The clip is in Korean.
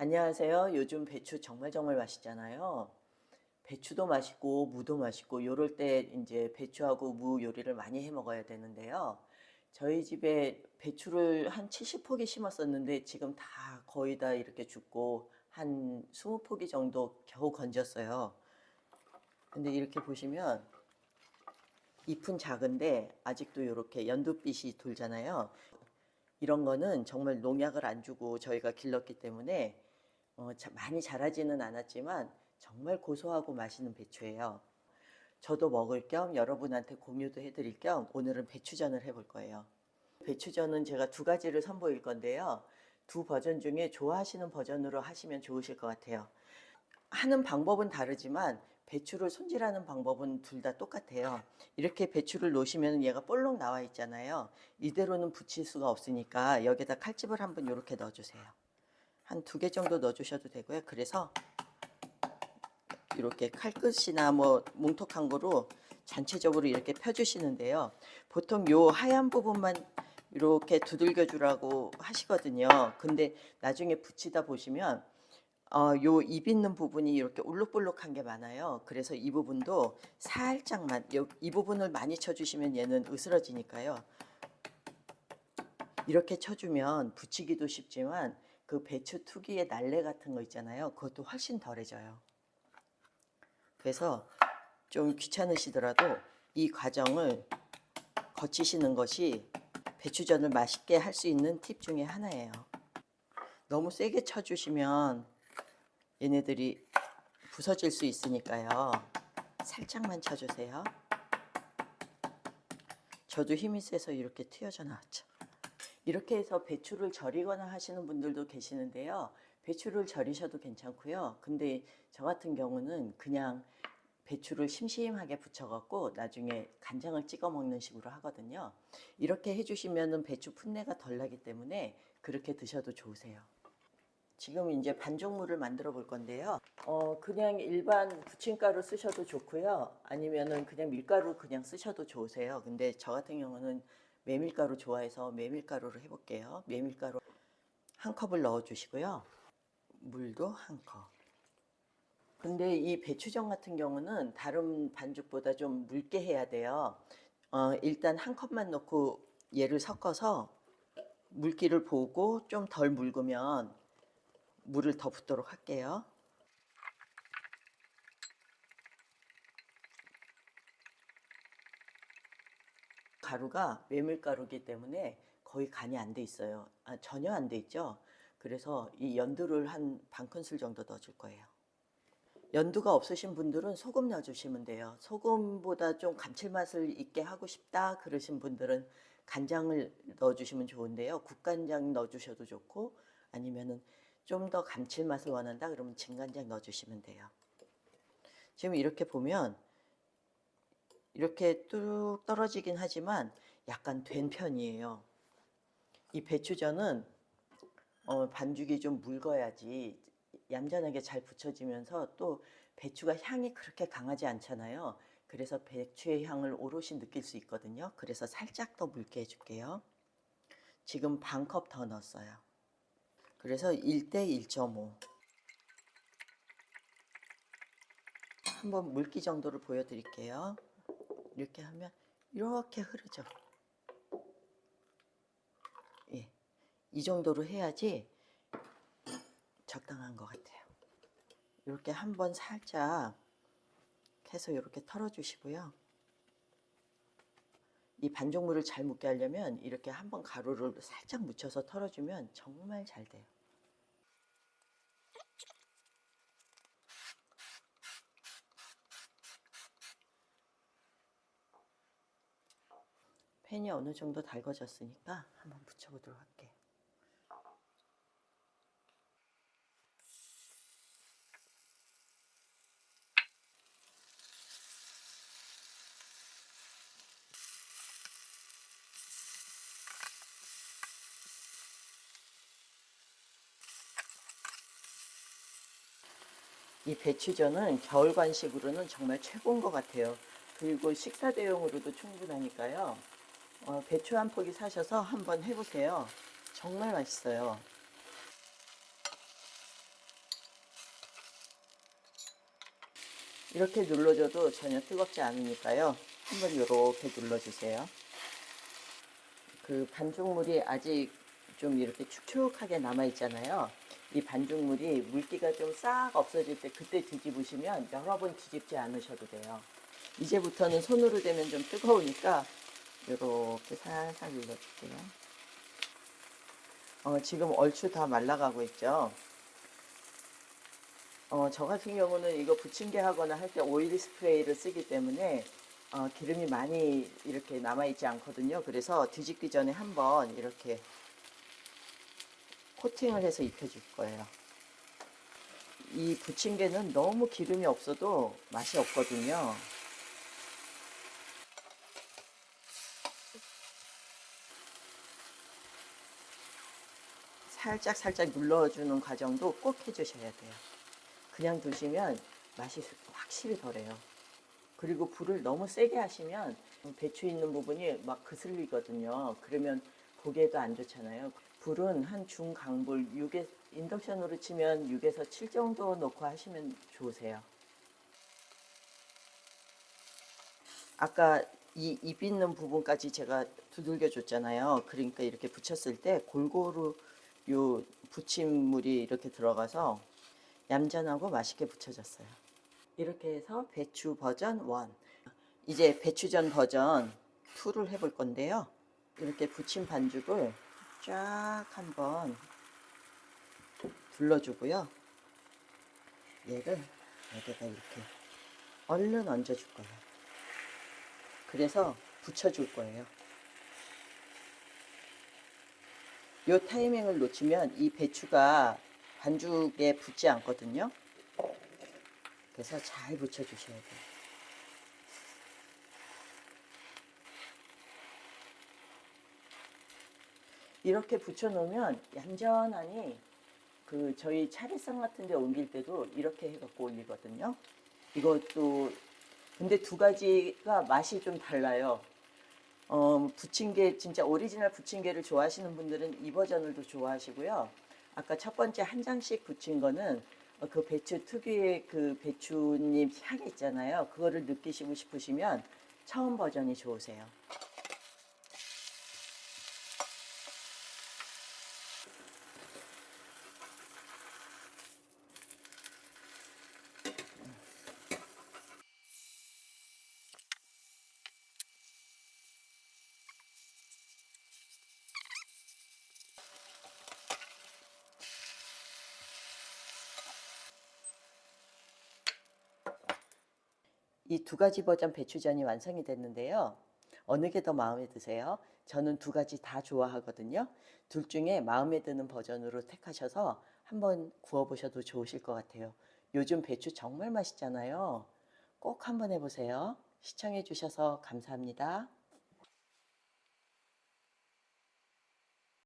안녕하세요. 요즘 배추 정말 맛있잖아요. 배추도 맛있고 무도 맛있고 요럴 때 이제 배추하고 무 요리를 많이 해 먹어야 되는데요. 저희 집에 배추를 한 70포기 심었었는데 지금 다 거의 다 이렇게 죽고 한 20포기 정도 겨우 건졌어요. 근데 이렇게 보시면 잎은 작은데 아직도 이렇게 연두빛이 돌잖아요. 이런 거는 정말 농약을 안 주고 저희가 길렀기 때문에 많이 자라지는 않았지만 정말 고소하고 맛있는 배추예요. 저도 먹을 겸 여러분한테 공유도 해드릴 겸 오늘은 배추전을 해볼 거예요. 배추전은 제가 두 가지를 선보일 건데요. 두 버전 중에 좋아하시는 버전으로 하시면 좋으실 것 같아요. 하는 방법은 다르지만 배추를 손질하는 방법은 둘 다 똑같아요. 이렇게 배추를 놓으시면 얘가 볼록 나와 있잖아요. 이대로는 붙일 수가 없으니까 여기다 칼집을 한번 이렇게 넣어주세요. 한 2개 정도 넣어주셔도 되고요. 그래서 이렇게 칼끝이나 뭐 뭉툭한 거로 전체적으로 이렇게 펴주시는데요. 보통 요 하얀 부분만 이렇게 두들겨 주라고 하시거든요. 근데 나중에 붙이다 보시면 요 입 있는 부분이 이렇게 울룩불룩한 게 많아요. 그래서 이 부분도 살짝만 이 부분을 많이 쳐주시면 얘는 으스러지니까요. 이렇게 쳐주면 붙이기도 쉽지만 그 배추 특유의 날래 같은 거 있잖아요. 그것도 훨씬 덜해져요. 그래서 좀 귀찮으시더라도 이 과정을 거치시는 것이 배추전을 맛있게 할 수 있는 팁 중에 하나예요. 너무 세게 쳐주시면 얘네들이 부서질 수 있으니까요. 살짝만 쳐주세요. 저도 힘이 세서 이렇게 튀어져 나왔죠. 이렇게 해서 배추를 절이거나 하시는 분들도 계시는데요. 배추를 절이셔도 괜찮고요. 근데 저 같은 경우는 그냥 배추를 심심하게 부쳐갖고 나중에 간장을 찍어 먹는 식으로 하거든요. 이렇게 해주시면 배추 풋내가 덜 나기 때문에 그렇게 드셔도 좋으세요. 지금 이제 반죽물을 만들어 볼 건데요. 그냥 일반 부침가루 쓰셔도 좋고요. 아니면은 그냥 밀가루 그냥 쓰셔도 좋으세요. 근데 저 같은 경우는 메밀가루 좋아해서 메밀가루로 해볼게요. 메밀가루 한 컵을 넣어 주시고요. 물도 한 컵. 근데 이 배추전 같은 경우는 다른 반죽보다 좀 묽게 해야 돼요. 일단 한 컵만 넣고 얘를 섞어서 물기를 보고 좀 덜 묽으면 물을 더 붓도록 할게요. 가루가 메밀가루이기 때문에 거의 간이 안 돼 있어요. 전혀 안 돼 있죠. 그래서 이 연두를 한 반 큰술 정도 넣어줄 거예요. 연두가 없으신 분들은 소금 넣어주시면 돼요. 소금보다 좀 감칠맛을 있게 하고 싶다 그러신 분들은 간장을 넣어주시면 좋은데요. 국간장 넣어주셔도 좋고 아니면은 좀 더 감칠맛을 원한다 그러면 진간장 넣어주시면 돼요. 지금 이렇게 보면 이렇게 뚝 떨어지긴 하지만 약간 된 편이에요. 이 배추전은 반죽이 좀 묽어야지 얌전하게 잘 붙여지면서 또 배추가 향이 그렇게 강하지 않잖아요. 그래서 배추의 향을 오롯이 느낄 수 있거든요. 그래서 살짝 더 묽게 해줄게요. 지금 반 컵 더 넣었어요. 그래서 1대 1.5. 한번 물기 정도를 보여드릴게요. 이렇게 하면 이렇게 흐르죠. 예, 이 정도로 해야지 적당한 것 같아요. 이렇게 한번 살짝 해서 이렇게 털어주시고요. 이 반죽물을 잘 묻게 하려면 이렇게 한번 가루를 살짝 묻혀서 털어주면 정말 잘 돼요. 팬이 어느 정도 달궈졌으니까 한번 붙여보도록 할게요. 이 배추전은 겨울 간식으로는 정말 최고인 것 같아요. 그리고 식사 대용으로도 충분하니까요. 배추 한 포기 사셔서 한번 해보세요. 정말 맛있어요. 이렇게 눌러줘도 전혀 뜨겁지 않으니까요. 한번 이렇게 눌러주세요. 그 반죽물이 아직 좀 이렇게 축축하게 남아 있잖아요. 이 반죽물이 물기가 좀 싹 없어질 때 그때 뒤집으시면 여러 번 뒤집지 않으셔도 돼요. 이제부터는 손으로 대면 좀 뜨거우니까 이렇게 살살 눌러줄게요. 지금 얼추 다 말라가고 있죠. 저 같은 경우는 이거 부침개 하거나 할 때 오일 스프레이를 쓰기 때문에 기름이 많이 이렇게 남아있지 않거든요. 그래서 뒤집기 전에 한번 이렇게 코팅을 해서 입혀줄 거예요. 이 부침개는 너무 기름이 없어도 맛이 없거든요. 살짝 살짝 눌러주는 과정도 꼭 해주셔야 돼요. 그냥 두시면 맛이 확실히 덜해요. 그리고 불을 너무 세게 하시면 배추 있는 부분이 막 그슬리거든요. 그러면 보기에도 안 좋잖아요. 불은 한 중강불, 인덕션으로 치면 6에서 7 정도 놓고 하시면 좋으세요. 아까 이 입 있는 부분까지 제가 두들겨 줬잖아요. 그러니까 이렇게 붙였을 때 골고루 요 부침물이 이렇게 들어가서 얌전하고 맛있게 부쳐졌어요. 이렇게 해서 배추 버전 1, 이제 배추전 버전 2를 해볼 건데요. 이렇게 부침 반죽을 쫙 한번 둘러주고요. 얘를 여기다 이렇게 얼른 얹어줄 거예요. 그래서 붙여줄 거예요. 이 타이밍을 놓치면 이 배추가 반죽에 붙지 않거든요. 그래서 잘 붙여주셔야 돼요. 이렇게 붙여놓으면 얌전하니 그 저희 차례상 같은 데 옮길 때도 이렇게 해갖고 올리거든요. 이것도 근데 두 가지가 맛이 좀 달라요. 부침개 진짜 오리지널 부침개를 좋아하시는 분들은 이 버전을 더 좋아하시고요. 아까 첫 번째 한 장씩 부친 거는 그 배추 특유의 그 배추잎 향이 있잖아요. 그거를 느끼시고 싶으시면 처음 버전이 좋으세요. 이 두 가지 버전 배추전이 완성이 됐는데요. 어느 게 더 마음에 드세요? 저는 두 가지 다 좋아하거든요. 둘 중에 마음에 드는 버전으로 택하셔서 한번 구워보셔도 좋으실 것 같아요. 요즘 배추 정말 맛있잖아요. 꼭 한번 해보세요. 시청해 주셔서 감사합니다.